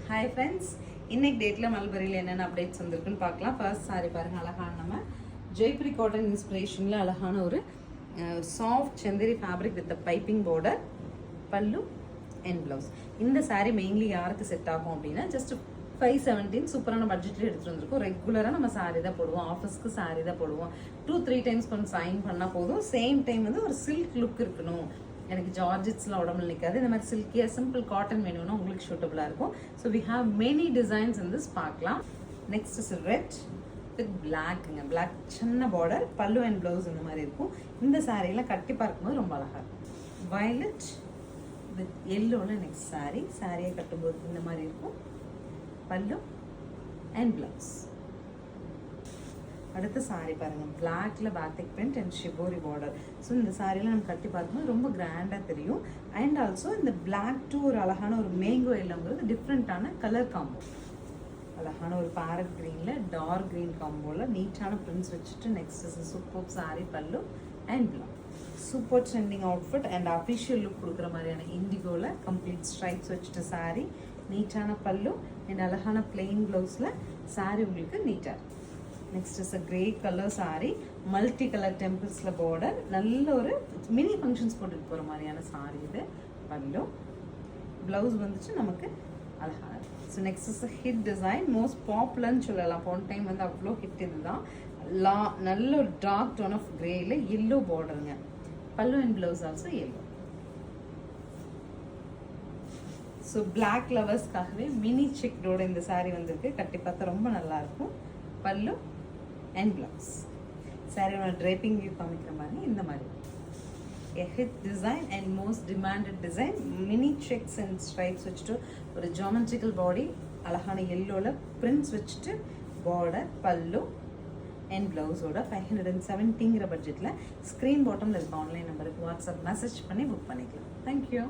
Hi friends, இன்னைக்கு டேட்டில் மல்பரியில் என்னென்ன அப்டேட்ஸ் வந்திருக்குன்னு பார்க்கலாம். ஃபர்ஸ்ட் சாரி பாருங்கள், அழகான நம்ம ஜெய்புரி காட்டன் இன்ஸ்பிரேஷனில் அழகான ஒரு soft Chanderi fabric with piping border, pallu and blouse. இந்த சாரீ மெயின்லி யாருக்கு செட் ஆகும் அப்படின்னா, ஜஸ்ட் 517 சூப்பரான பட்ஜெட்டில் எடுத்துகிட்டு வந்திருக்கோம். ரெகுலராக நம்ம சாரீ தான் போடுவோம், ஆஃபீஸ்க்கு சாரீ தான் போடுவோம். 2-3 டைம்ஸ் கொஞ்சம் சைன் பண்ணால் போதும். சேம் டைம் வந்து ஒரு சில்க் லுக் இருக்கணும், எனக்கு ஜார்ஜெட்ஸ்லாம் உடம்புல நிற்காது, இந்த மாதிரி சில்கியாக சிம்பிள் காட்டன் வேணும்னா உங்களுக்கு சூட்டபுளாக இருக்கும். So we have many designs in this பார்க்கலாம். நெக்ஸ்ட் இஸ் ரெட் வித் பிளாக்ங்க, பிளாக் சின்ன பார்டர், பல்லு அண்ட் ப்ளவுஸ் இந்த மாதிரி இருக்கும். இந்த சாரீலாம் கட்டி பார்க்கும்போது ரொம்ப அழகாக இருக்கும். வயலட் வித் எல்லோவில் நெக்ஸ்ட் சாரியை கட்டும்போது இந்த மாதிரி இருக்கும், பல்லு அண்ட் ப்ளவுஸ். அடுத்த சாரீ பாருங்கள், பிளாக்ல பேத்திக் print and shibori border. So இந்த சாரீலாம் நம்ம கட்டி பார்க்கும்போது ரொம்ப கிராண்டாக தெரியும். அண்ட் ஆல்சோ இந்த பிளாக் டு ஒரு அழகான ஒரு மேங்கோ எல்லோங்கிறது டிஃப்ரெண்ட்டான கலர் காம்போ. அழகான ஒரு பேரட் க்ரீனில் டார்க் க்ரீன் காம்போவில் நீட்டான பிரிண்ட்ஸ் வச்சுட்டு நெக்ஸ்ட் சூப்பர் சாரீ, பல்லு and blouse. Super trending outfit and official look கொடுக்குற மாதிரியான இண்டிகோவில் கம்ப்ளீட் ஸ்ட்ரைப்ஸ் வச்சுட்டு சாரீ, நீட்டான பல்லு அண்ட் அழகான பிளெயின் ப்ளவுஸில் சாரீ உங்களுக்கு நீட்டாக. Next is a grey colour sari, multi colour டெம்பிள்ஸில் பார்டர், நல்ல ஒரு மினி ஃபங்க்ஷன்ஸ் போட்டுட்டு போகிற மாதிரியான சாரீ இது. பல்லு ப்ளவுஸ் வந்துச்சு நமக்கு அழகான. So next is a hit design, most பாப்புலர்னு சொல்லலாம். போன டைம் வந்து அவ்வளோ ஹிட் இதுதான். நல்ல ஒரு டார்க் டோன் ஆஃப் கிரேயில் எல்லோ பார்டருங்க, pallu and blouse also yellow. So black லவர்ஸ்க்காகவே மினி செக்டோட இந்த சாரீ வந்திருக்கு, கட்டி பார்த்தா ரொம்ப நல்லா இருக்கும். Pallu and blouse. சாரியோட ட்ரேப்பிங் வியூ காமிக்கிற மாதிரி இந்த மாதிரி hit design and most demanded design, mini checks and stripes வச்சுட்டு ஒரு ஜாமெட்ரிக்கல் பாடி, அழகான எல்லோவில் பிரிண்ட்ஸ் வச்சுட்டு பார்டர், பல்லு அண்ட் ப்ளவுஸோட 570ங்கிற பட்ஜெட்டில் ஸ்க்ரீன் பாட்டமில் இருக்க ஆன்லைன் நம்பருக்கு வாட்ஸ்அப் மெசேஜ் பண்ணி புக் பண்ணிக்கலாம். தேங்க்யூ.